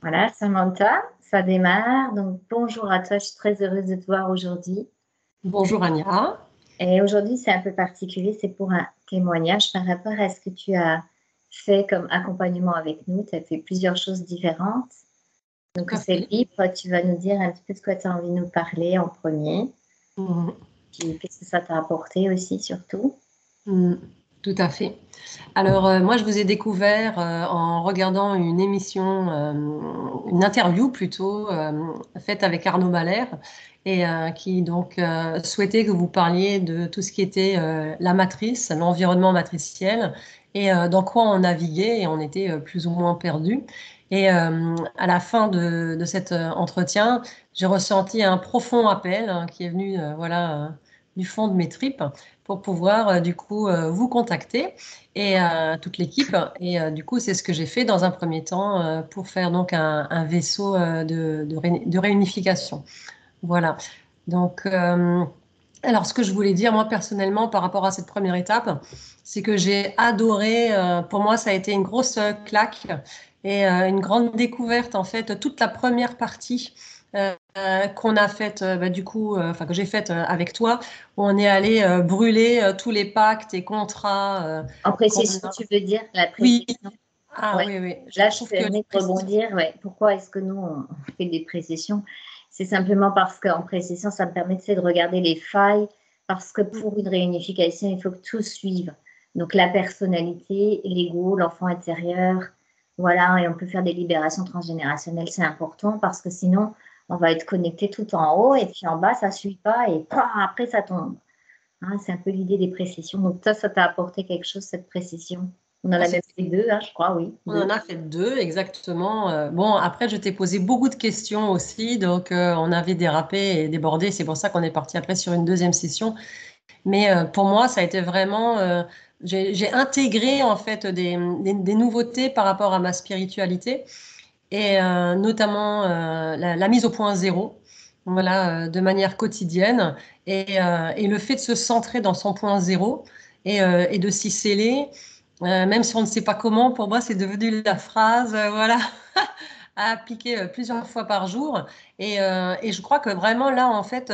Voilà, Samantha, ça démarre. Donc, bonjour à toi, je suis très heureuse de te voir aujourd'hui. Bonjour Anya. Et aujourd'hui, c'est un peu particulier, c'est pour un témoignage par rapport à ce que tu as fait comme accompagnement avec nous. Tu as fait plusieurs choses différentes. Tout Donc, à c'est fait. libre, tu vas nous dire un petit peu de quoi tu as envie de nous parler en premier. Mhm. Puis, qu'est-ce que ça t'a apporté aussi, surtout. Mhm. Tout à fait. Alors, moi, je vous ai découvert en regardant une émission, une interview plutôt, faite avec Arnaud Mahler, et qui donc souhaitait que vous parliez de tout ce qui était la matrice, l'environnement matriciel, et dans quoi on naviguait, et on était plus ou moins perdu. Et à la fin de cet entretien, j'ai ressenti un profond appel qui est venu, voilà, du fond de mes tripes pour pouvoir du coup vous contacter et toute l'équipe. Et du coup, c'est ce que j'ai fait dans un premier temps pour faire donc un vaisseau de réunification. Voilà. Donc, alors ce que je voulais dire moi personnellement par rapport à cette première étape, c'est que j'ai adoré. Pour moi, ça a été une grosse claque et une grande découverte en fait. Toute la première partie qu'on a faite, bah, du coup, enfin que j'ai faite avec toi, où on est allé brûler tous les pactes et contrats En qu'on précision, a. tu veux dire la Oui, précision? ah Ouais. oui, oui. Je Là, je trouve que permets les de précisions. rebondir. Ouais. Pourquoi est-ce que nous, on fait des précisions? C'est simplement parce qu'en précision, ça me permet de regarder les failles, parce que pour une réunification, il faut que tout suive. Donc, la personnalité, l'ego, l'enfant intérieur, voilà, et on peut faire des libérations transgénérationnelles, c'est important, parce que sinon, on va être connecté tout en haut, et puis en bas, ça ne suit pas, et après, ça tombe. Hein, c'est un peu l'idée des précisions. Donc, ça t'a apporté quelque chose, cette précision. On en Ah, a même fait deux, hein, je crois, oui, on en deux. a fait deux, exactement. Bon, après, je t'ai posé beaucoup de questions aussi, donc on avait dérapé et débordé. C'est pour ça qu'on est parti après sur une deuxième session. Mais pour moi, ça a été vraiment. J'ai intégré en fait des nouveautés par rapport à ma spiritualité et notamment la mise au point zéro, voilà, de manière quotidienne et le fait de se centrer dans son point zéro et de s'y sceller. Même si on ne sait pas comment, pour moi, c'est devenu la phrase, voilà, à appliquer plusieurs fois par jour. Et je crois que vraiment là, en fait,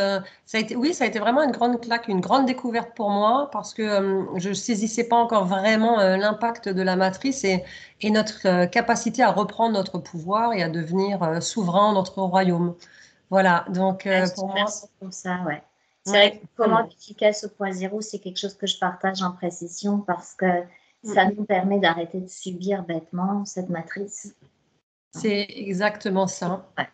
ça a été, oui, ça a été vraiment une grande claque, une grande découverte pour moi parce que je saisissais pas encore vraiment l'impact de la matrice et notre capacité à reprendre notre pouvoir et à devenir souverain dans notre royaume. Voilà, donc Ah, je te pour moi, remercie pour ça, ouais. C'est vrai que ouais, comment être vraiment. efficace au point zéro, c'est quelque chose que je partage en précision parce que Mm. ça nous permet d'arrêter de subir bêtement cette matrice. Hein. C'est exactement ça. Ouais.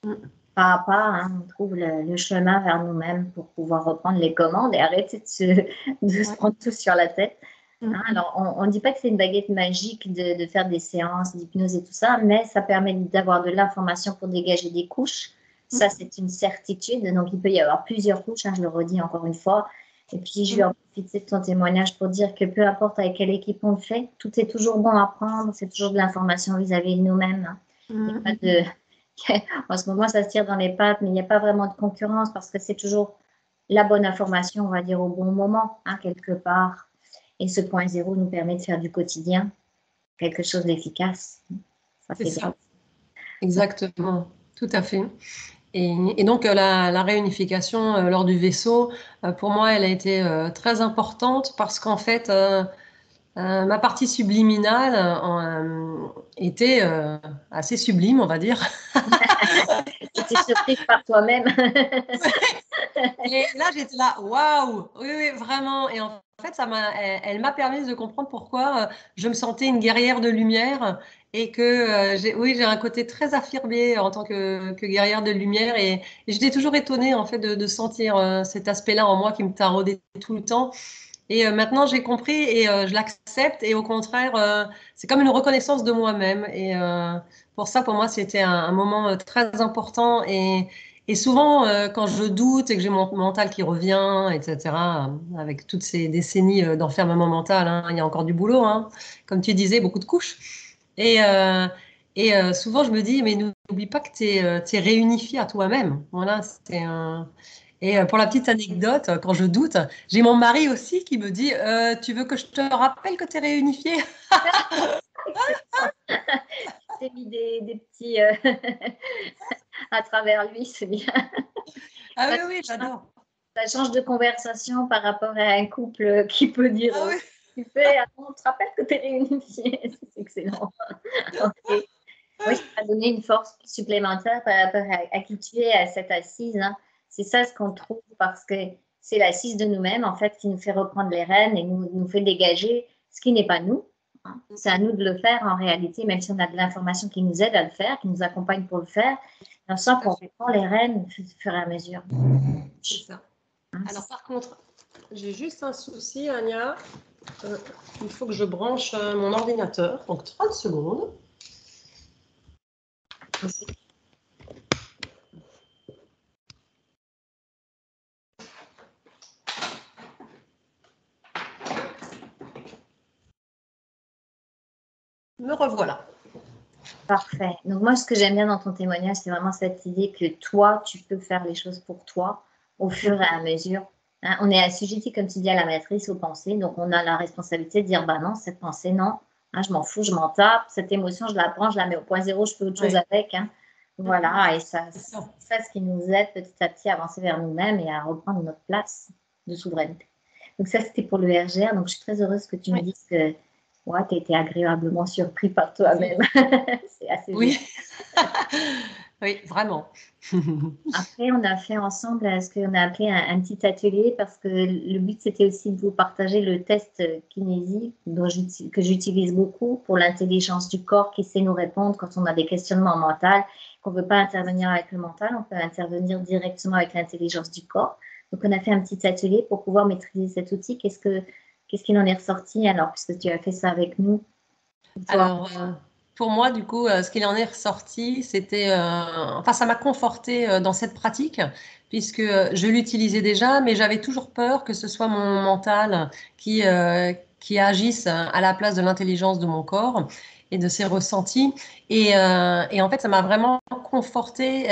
Mm. Pas à pas, hein, on trouve le chemin vers nous-mêmes pour pouvoir reprendre les commandes et arrêter de se Ouais. prendre tout sur la tête. Hein, Mm. alors, on ne dit pas que c'est une baguette magique de faire des séances d'hypnose et tout ça, mais ça permet d'avoir de l'information pour dégager des couches. Ça, Mm. c'est une certitude. Donc, il peut y avoir plusieurs couches, hein, je le redis encore une fois. Et puis, je vais Mm. en profiter de ton témoignage pour dire que peu importe avec quelle équipe on le fait, tout est toujours bon à prendre. C'est toujours de l'information vis-à-vis de nous-mêmes. Hein. Il n'y a Mm. pas de... En ce moment, ça se tire dans les pattes, mais il n'y a pas vraiment de concurrence parce que c'est toujours la bonne information, on va dire, au bon moment, hein, quelque part. Et ce point zéro nous permet de faire du quotidien quelque chose d'efficace. Ça, C'est c'est bien. ça. Exactement, tout à fait. Et donc la réunification lors du vaisseau, pour moi, elle a été très importante parce qu'en fait, ma partie subliminale était assez sublime, on va dire. Tu étais surprise par toi-même. Et là, j'étais là, waouh, oui, oui, vraiment. Et en fait, elle m'a permis de comprendre pourquoi je me sentais une guerrière de lumière et que oui, j'ai un côté très affirmé en tant que guerrière de lumière. Et j'étais toujours étonnée en fait de sentir cet aspect-là en moi qui me taraudait tout le temps. Et maintenant, j'ai compris et je l'accepte. Et au contraire, c'est comme une reconnaissance de moi-même. Et pour ça, pour moi, c'était un moment très important. Et souvent, quand je doute et que j'ai mon mental qui revient, etc., avec toutes ces décennies d'enfermement mental, hein, il y a encore du boulot, hein, comme tu disais, beaucoup de couches. Et, euh, et souvent, je me dis, mais n'oublie pas que tu es réunifié à toi-même. Voilà, c'est un. Et pour la petite anecdote, quand je doute, j'ai mon mari aussi qui me dit, tu veux que je te rappelle que tu es réunifié? t'ai mis des petits à travers lui, c'est bien. Ah oui, oui, j'adore. Ça change de conversation par rapport à un couple qui peut dire Ah oui. tu fais, on te rappelle que tu es réunifié. C'est excellent. Ok. Oui, ça m'a donné une force supplémentaire par rapport à qui tu es, à cette assise. Hein. C'est ça ce qu'on trouve parce que c'est l'assise de nous-mêmes, en fait, qui nous fait reprendre les rênes et nous fait dégager ce qui n'est pas nous. Hein. C'est à nous de le faire en réalité, même si on a de l'information qui nous aide à le faire, qui nous accompagne pour le faire. On sent qu'on reprend les rênes au fur et à mesure. C'est ça. Alors, par contre, j'ai juste un souci, Anya. Il faut que je branche mon ordinateur. Donc, 30 secondes. Me revoilà. Parfait. Donc moi, ce que j'aime bien dans ton témoignage, c'est vraiment cette idée que toi, tu peux faire les choses pour toi au fur et à mesure. Hein, on est assujetti, comme tu dis, à la matrice, aux pensées. Donc on a la responsabilité de dire, bah non, cette pensée, non. Hein, je m'en fous, je m'en tape. Cette émotion, je la prends, je la mets au point zéro, je fais autre chose avec. Hein. Voilà. Et ça, c'est ça ce qui nous aide petit à petit à avancer vers nous-mêmes et à reprendre notre place de souveraineté. Donc ça, c'était pour le RGR. Donc je suis très heureuse que tu me dises que ouais, tu as été agréablement surpris par toi-même. C'est assez Oui. génial. Oui, vraiment. Après, on a fait ensemble ce qu'on a appelé un petit atelier parce que le but, c'était aussi de vous partager le test kinésie que j'utilise beaucoup pour l'intelligence du corps qui sait nous répondre quand on a des questionnements mentaux, qu'on ne veut pas intervenir avec le mental, on peut intervenir directement avec l'intelligence du corps. Donc, on a fait un petit atelier pour pouvoir maîtriser cet outil. Qu'est-ce qu'il en est ressorti alors, puisque tu as fait ça avec nous? Alors, pour moi, du coup, ce qu'il en est ressorti, c'était, enfin, ça m'a conforté dans cette pratique, puisque je l'utilisais déjà, mais j'avais toujours peur que ce soit mon mental qui agisse à la place de l'intelligence de mon corps et de ses ressentis. Et en fait, ça m'a vraiment confortée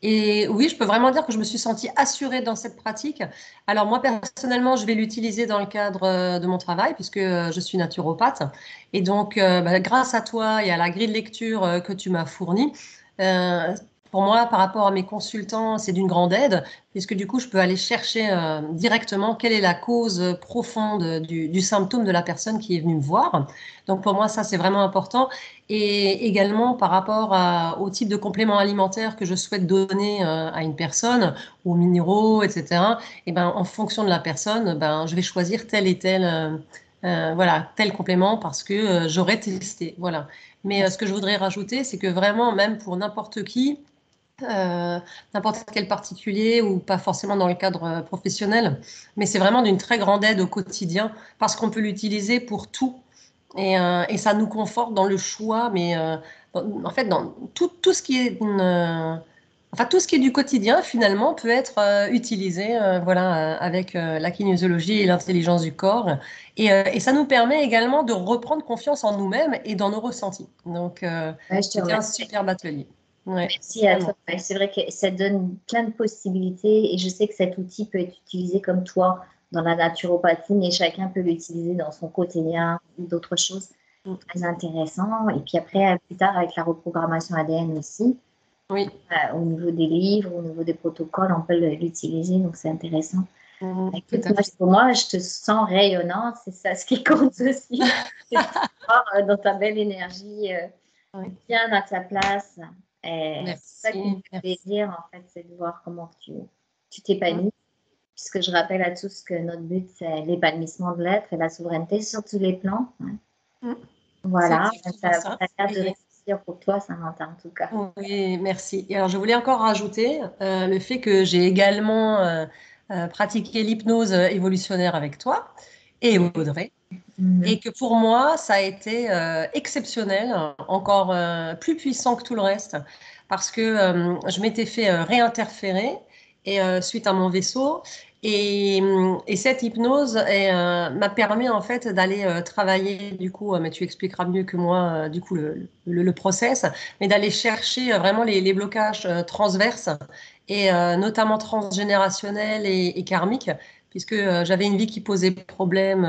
et oui, je peux vraiment dire que je me suis sentie assurée dans cette pratique. Alors moi, personnellement, je vais l'utiliser dans le cadre de mon travail, puisque je suis naturopathe. Et donc, grâce à toi et à la grille de lecture que tu m'as fournie, euh, pour moi, par rapport à mes consultants, c'est d'une grande aide, puisque du coup, je peux aller chercher directement quelle est la cause profonde du symptôme de la personne qui est venue me voir. Donc, pour moi, ça, c'est vraiment important. Et également, par rapport au type de complément alimentaire que je souhaite donner à une personne, aux minéraux, etc., et ben, en fonction de la personne, ben, je vais choisir tel et tel. Voilà, tel complément parce que j'aurais testé. Voilà. Mais ce que je voudrais rajouter, c'est que vraiment, même pour n'importe qui, n'importe quel particulier ou pas forcément dans le cadre professionnel, mais c'est vraiment d'une très grande aide au quotidien parce qu'on peut l'utiliser pour tout. Et ça nous conforte dans le choix, mais en fait, dans tout ce qui est enfin, tout ce qui est du quotidien, finalement, peut être utilisé voilà, avec la kinésiologie et l'intelligence du corps. Et ça nous permet également de reprendre confiance en nous-mêmes et dans nos ressentis. Donc, Ouais, je te c'était un remercie. superbe atelier. Ouais, Merci à toi. vraiment. Ouais, c'est vrai que ça donne plein de possibilités et je sais que cet outil peut être utilisé comme toi dans la naturopathie, mais chacun peut l'utiliser dans son quotidien ou d'autres choses Mm. très intéressantes. Et puis après, plus tard, avec la reprogrammation ADN aussi, Oui. au niveau des livres, au niveau des protocoles, on peut l'utiliser, donc c'est intéressant. Tout Écoute, à fait. moi, je te sens rayonnante, c'est ça ce qui compte aussi. C'est de te voir dans ta belle énergie, Oui. bien à ta place. Et c'est ça qui me Merci. fait Merci. plaisir, en fait, c'est de voir comment tu Mm. t'épanouis. Puisque je rappelle à tous que notre but, c'est l'épanouissement de l'être et la souveraineté sur tous les plans. Hein. Mm. C'est Voilà, exactement ça ça. a l'air de réussir pour toi, Samantha, en tout cas. Oui, merci. Et alors, je voulais encore rajouter le fait que j'ai également pratiqué l'hypnose évolutionnaire avec toi et Audrey, Mhm. et que pour moi, ça a été exceptionnel, encore plus puissant que tout le reste, parce que je m'étais fait réinterférer et, suite à mon vaisseau. Et cette hypnose m'a permis en fait d'aller travailler du coup, mais tu expliqueras mieux que moi du coup le process, mais d'aller chercher vraiment les blocages transverses et notamment transgénérationnels et karmiques, puisque j'avais une vie qui posait problème,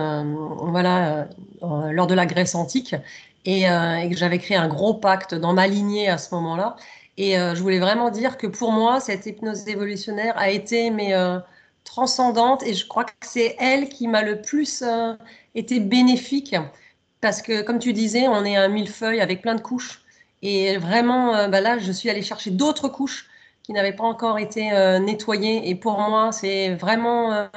voilà, lors de la Grèce antique. et que j'avais créé un gros pacte dans ma lignée à ce moment-là. Et je voulais vraiment dire que pour moi, cette hypnose évolutionnaire a été transcendante et je crois que c'est elle qui m'a le plus été bénéfique parce que, comme tu disais, on est un millefeuille avec plein de couches. Et vraiment, là, je suis allée chercher d'autres couches qui n'avaient pas encore été nettoyées. Et pour moi, c'est vraiment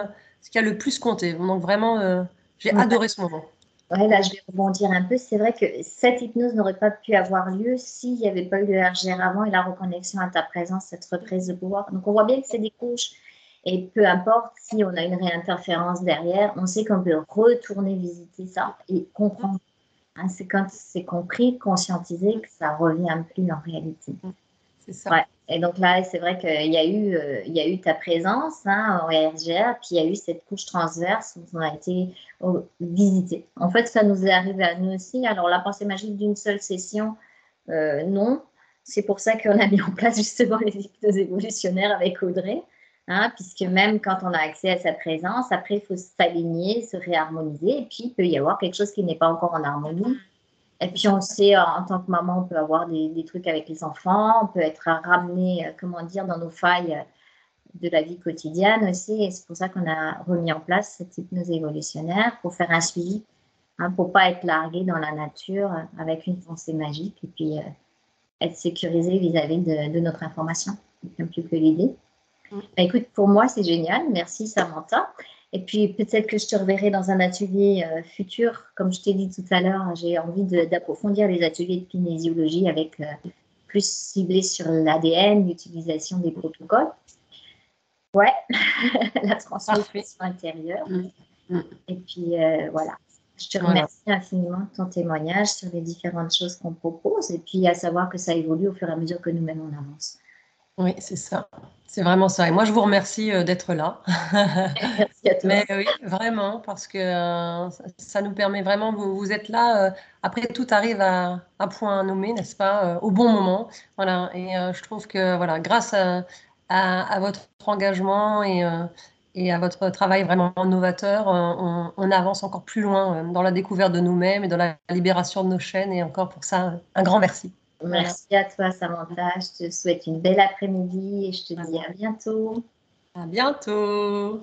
ce qui a le plus compté. Donc vraiment, j'ai adoré ce moment. Ouais, là, je vais rebondir un peu. C'est vrai que cette hypnose n'aurait pas pu avoir lieu s'il n'y avait pas eu le RGR avant et la reconnexion à ta présence, cette reprise de pouvoir. Donc, on voit bien que c'est des couches. Et peu importe si on a une réinterférence derrière, on sait qu'on peut retourner visiter ça et comprendre. Hein, c'est quand c'est compris, conscientisé, que ça revient plus en réalité. C'est ça. Ouais. Et donc là, c'est vrai qu'il y a eu ta présence hein, en RGR, puis il y a eu cette couche transverse où on a été visité. En fait, ça nous est arrivé à nous aussi. Alors, la pensée magique d'une seule session, non. C'est pour ça qu'on a mis en place justement les hypnoses évolutionnaires avec Audrey, hein, puisque même quand on a accès à sa présence, après, il faut s'aligner, se réharmoniser, et puis il peut y avoir quelque chose qui n'est pas encore en harmonie. Et puis on sait, en tant que maman, on peut avoir des trucs avec les enfants, on peut être ramené, comment dire, dans nos failles de la vie quotidienne aussi. Et c'est pour ça qu'on a remis en place cette hypnose évolutionnaire pour faire un suivi, hein, pour pas être largué dans la nature avec une pensée magique et puis être sécurisé vis-à-vis de notre information. C'est un peu plus que l'idée. Bah, écoute, pour moi, c'est génial. Merci, Samantha. Et puis, peut-être que je te reverrai dans un atelier futur. Comme je t'ai dit tout à l'heure, j'ai envie d'approfondir les ateliers de kinésiologie avec plus ciblé sur l'ADN, l'utilisation des protocoles. Ouais, la transmission intérieure. Et puis, voilà. Je te remercie infiniment de ton témoignage sur les différentes choses qu'on propose. Et puis, à savoir que ça évolue au fur et à mesure que nous-mêmes on avance. Oui, c'est ça. C'est vraiment ça. Et moi, je vous remercie d'être là. Merci à toi. Mais oui, vraiment, parce que ça nous permet vraiment, vous êtes là, après tout arrive à point nommé, n'est-ce pas, au bon moment. Voilà. Et je trouve que voilà, grâce à votre engagement et à votre travail vraiment novateur, on avance encore plus loin dans la découverte de nous-mêmes et dans la libération de nos chaînes. Et encore pour ça, un grand merci. Merci à toi, Samantha. Je te souhaite une belle après-midi et je te dis à bientôt. À bientôt.